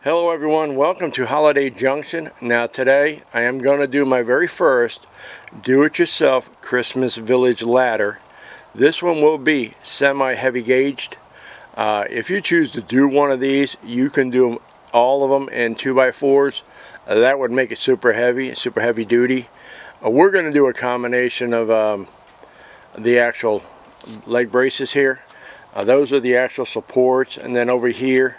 Hello everyone, welcome to Holiday Junction. Now today I am going to do my very first do-it-yourself Christmas village ladder. This one will be semi-heavy gauged. If you choose to do one of these, you can do all of them in 2x4s. That would make it super heavy duty. We're going to do a combination of the actual leg braces here. Those are the actual supports, and then over here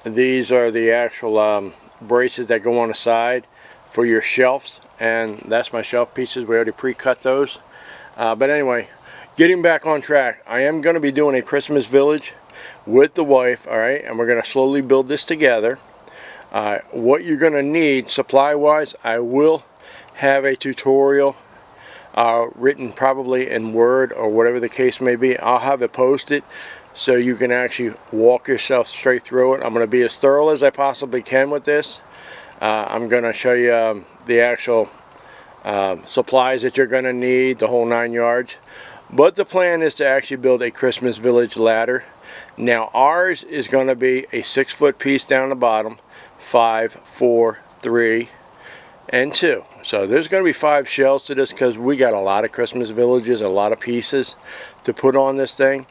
these are the actual braces that go on the side for your shelves, and that's my shelf pieces. We already pre-cut those. But anyway, getting back on track, I am going to be doing a Christmas village with the wife, alright, and we're going to slowly build this together. What you're going to need supply wise, I will have a tutorial written probably in Word or whatever the case may be. I'll have it posted so you can actually walk yourself straight through it. I'm going to be as thorough as I possibly can with this. I'm going to show you the actual supplies that you're going to need, the whole 9 yards. But the plan is to actually build a Christmas village ladder. Now ours is going to be a 6-foot piece down the bottom, 5, 4, 3, and 2. So there's going to be 5 shells to this because we got a lot of Christmas villages, a lot of pieces to put on this thing.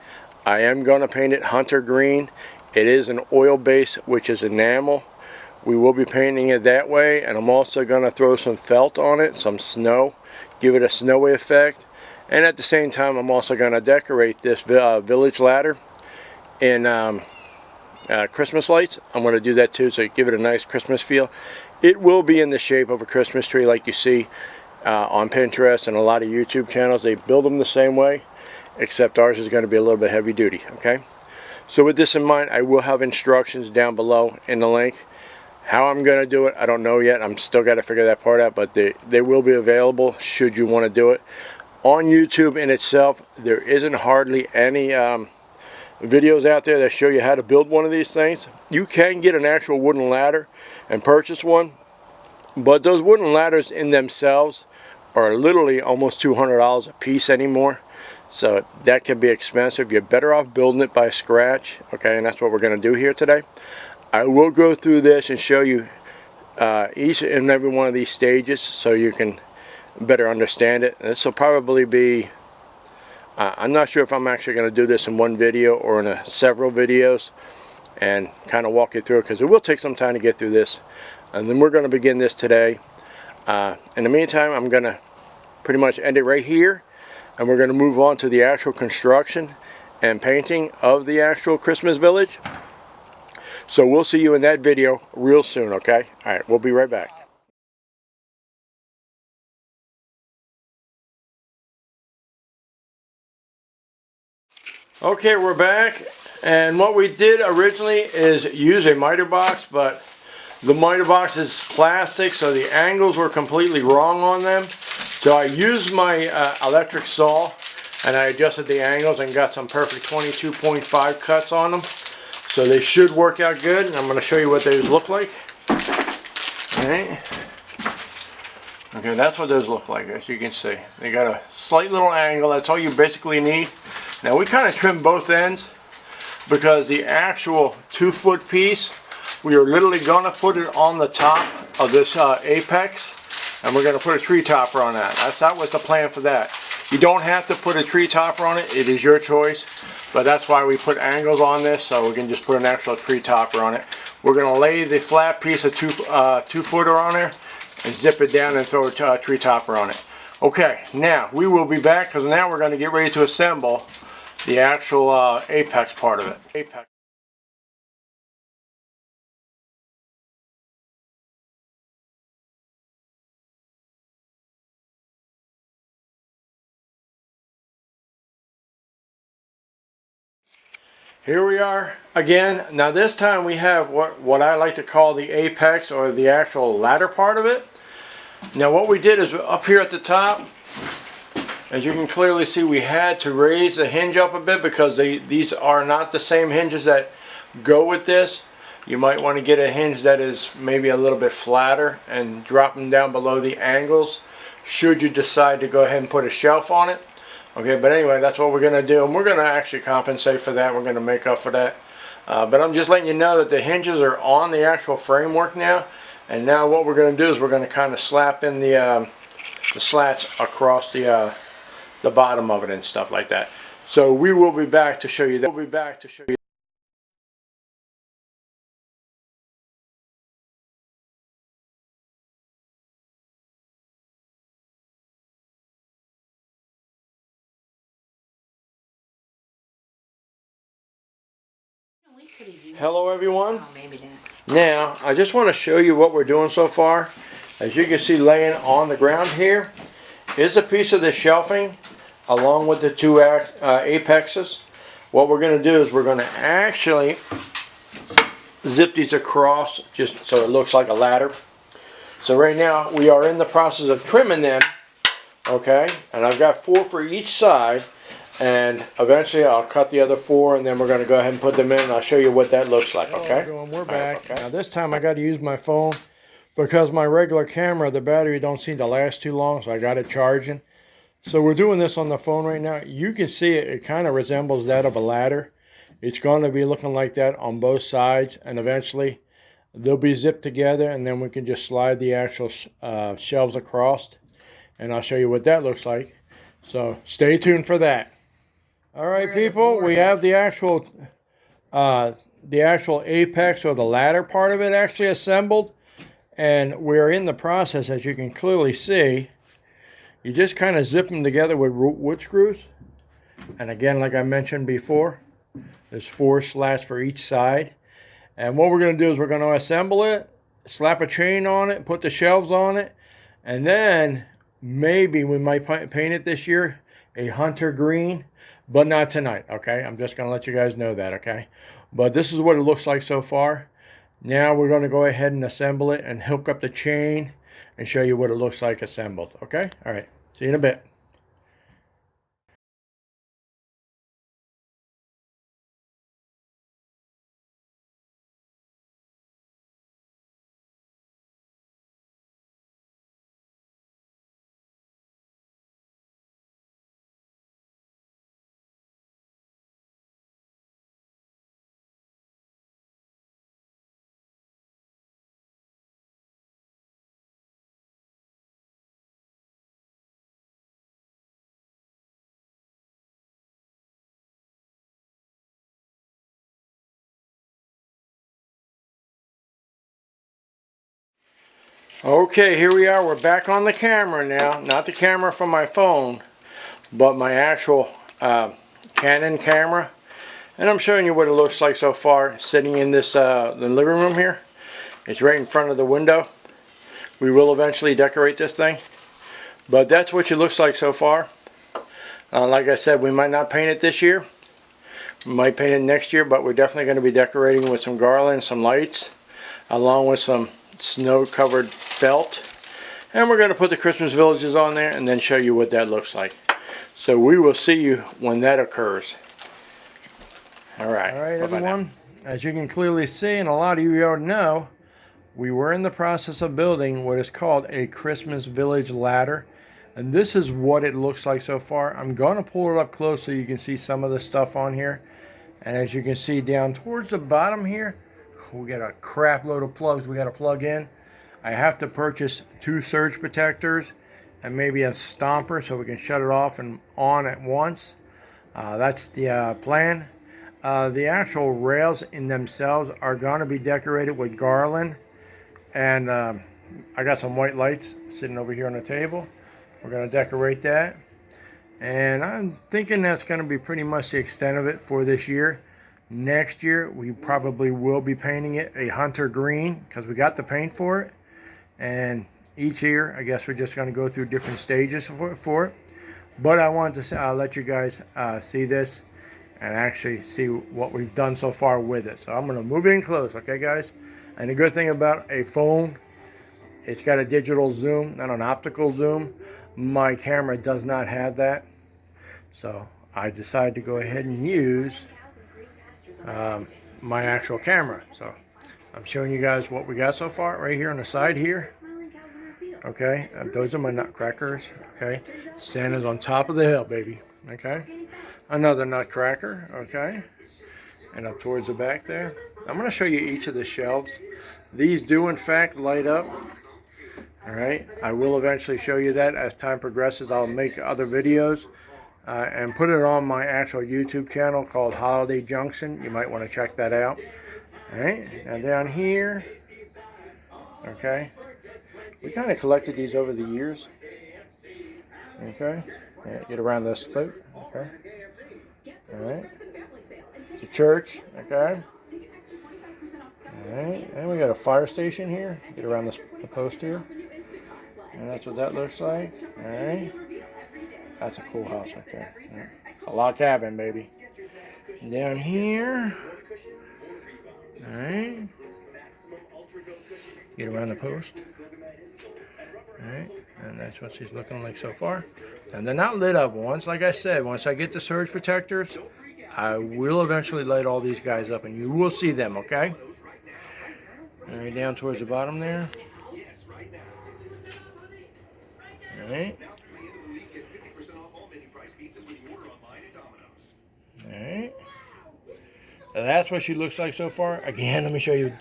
I am going to paint it hunter green. It is an oil base, which is enamel. We will be painting it that way, and I'm also going to throw some felt on it, some snow, give it a snowy effect. And at the same time, I'm also going to decorate this village ladder in Christmas lights. I'm going to do that too, so give it a nice Christmas feel. It will be in the shape of a Christmas tree like you see on Pinterest and a lot of YouTube channels. They build them the same way, except ours is going to be a little bit heavy duty. Okay, so with this in mind, I will have instructions down below in the link. How I'm going to do it, I don't know yet. I'm still got to figure that part out, but they will be available should you want to do it. On YouTube in itself, there isn't hardly any videos out there that show you how to build one of these things. You can get an actual wooden ladder and purchase one, but those wooden ladders in themselves are literally almost $200 a piece anymore. So that can be expensive. You're better off building it by scratch. Okay, and that's what we're going to do here today. I will go through this and show you each and every one of these stages so you can better understand it. This will probably be, I'm not sure if I'm actually going to do this in one video or in several videos and kind of walk you through it, because it will take some time to get through this. And then we're going to begin this today. In the meantime, I'm going to pretty much end it right here. And we're going to move on to the actual construction and painting of the actual Christmas village. So we'll see you in that video real soon, okay? Alright, we'll be right back. Okay, we're back. And what we did originally is use a miter box, but the miter box is plastic, so the angles were completely wrong on them. So I used my electric saw and I adjusted the angles and got some perfect 22.5 cuts on them. So they should work out good, and I'm going to show you what those look like. Alright. Okay, that's what those look like, as you can see. They got a slight little angle, that's all you basically need. Now we kind of trimmed both ends because the actual 2-foot piece, we are literally going to put it on the top of this apex. And we're going to put a tree topper on that. That was the plan for that. You don't have to put a tree topper on it. It is your choice. But that's why we put angles on this, so we can just put an actual tree topper on it. We're going to lay the flat piece of 2-footer on there and zip it down and throw a tree topper on it. Okay, now we will be back because now we're going to get ready to assemble the actual apex part of it. Apex. Here we are again. Now this time we have what I like to call the apex, or the actual ladder part of it. Now what we did is up here at the top, as you can clearly see, we had to raise the hinge up a bit because these are not the same hinges that go with this. You might want to get a hinge that is maybe a little bit flatter and drop them down below the angles should you decide to go ahead and put a shelf on it. Okay, but anyway, that's what we're going to do, and we're going to actually compensate for that. We're going to make up for that. But I'm just letting you know that the hinges are on the actual framework now. And now what we're going to do is we're going to kind of slap in the slats across the bottom of it and stuff like that. So we will be back to show you that. We'll be back to show you. Hello everyone. Now I just want to show you what we're doing so far. As you can see laying on the ground here is a piece of the shelving along with the two apexes. What we're going to do is we're going to actually zip these across just so it looks like a ladder. So right now we are in the process of trimming them, okay, and I've got 4 for each side, and eventually I'll cut the other 4 and then we're going to go ahead and put them in and I'll show you what that looks like. Okay, we're back. Right, okay. Now this time I got to use my phone because my regular camera, the battery don't seem to last too long, so I got it charging. So we're doing this on the phone right now. You can see it kind of resembles that of a ladder. It's going to be looking like that on both sides, and eventually they'll be zipped together and then we can just slide the actual shelves across, and I'll show you what that looks like. So stay tuned for that. All right, people, we have the actual apex or the ladder part of it actually assembled, and we're in the process, as you can clearly see. You just kind of zip them together with wood screws, and again, like I mentioned before, there's 4 slats for each side. And what we're going to do is we're going to assemble it, slap a chain on it, put the shelves on it, and then maybe we might paint it this year a hunter green, but not tonight, okay? I'm just going to let you guys know that, okay? But this is what it looks like so far. Now we're going to go ahead and assemble it and hook up the chain and show you what it looks like assembled, okay? All right, see you in a bit. Okay, here we are. We're back on the camera now. Not the camera from my phone, but my actual Canon camera. And I'm showing you what it looks like so far sitting in this the living room here. It's right in front of the window. We will eventually decorate this thing. But that's what it looks like so far. Like I said, we might not paint it this year. We might paint it next year, but we're definitely going to be decorating with some garland, some lights, along with some snow-covered felt. And we're going to put the Christmas villages on there and then show you what that looks like. So we will see you when that occurs. All right, everyone. As you can clearly see, and a lot of you already know, we were in the process of building what is called a Christmas village ladder. And this is what it looks like so far. I'm going to pull it up close so you can see some of the stuff on here. And as you can see down towards the bottom here, we got a crap load of plugs we got to plug in. I have to purchase 2 surge protectors and maybe a stomper so we can shut it off and on at once. That's the plan. The actual rails in themselves are going to be decorated with garland, and I got some white lights sitting over here on the table. We're going to decorate that, and I'm thinking that's going to be pretty much the extent of it for this year. Next year we probably will be painting it a hunter green because we got the paint for it, and each year I guess we're just going to go through different stages for it. But I wanted to let you guys see this and actually see what we've done so far with it. So I'm going to move in close, okay guys? And the good thing about a phone, it's got a digital zoom, not an optical zoom. My camera does not have that. So I decided to go ahead and use my actual camera. So I'm showing you guys what we got so far right here on the side here. Okay, those are my nutcrackers. Okay, Santa's on top of the hill, baby. Okay, another nutcracker. Okay, and up towards the back there. I'm going to show you each of the shelves. These do in fact light up. Alright, I will eventually show you that as time progresses. I'll make other videos and put it on my actual YouTube channel called Holiday Junction. You might want to check that out. Alright, now down here, okay, we kind of collected these over the years. Okay, yeah, get around this spoke. Okay, alright, the church. Okay, alright, and we got a fire station here. Get around the post here. And that's what that looks like. Alright. That's a cool house right there. Right. A log cabin, baby. Down here. Alright. Get around the post. Alright. And that's what she's looking like so far. And they're not lit up. Once, like I said, once I get the surge protectors, I will eventually light all these guys up and you will see them, okay? Alright, down towards the bottom there. Alright. Alright. So that's what she looks like so far. Again, let me show you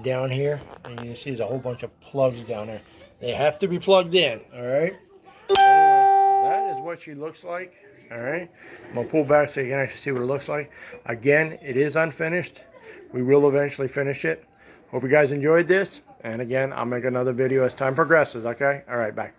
down here. And you see there's a whole bunch of plugs down there. They have to be plugged in. Alright. Anyway, that is what she looks like. Alright. I'm going to pull back so you can actually see what it looks like. Again, it is unfinished. We will eventually finish it. Hope you guys enjoyed this. And again, I'll make another video as time progresses. Okay. Alright. Bye.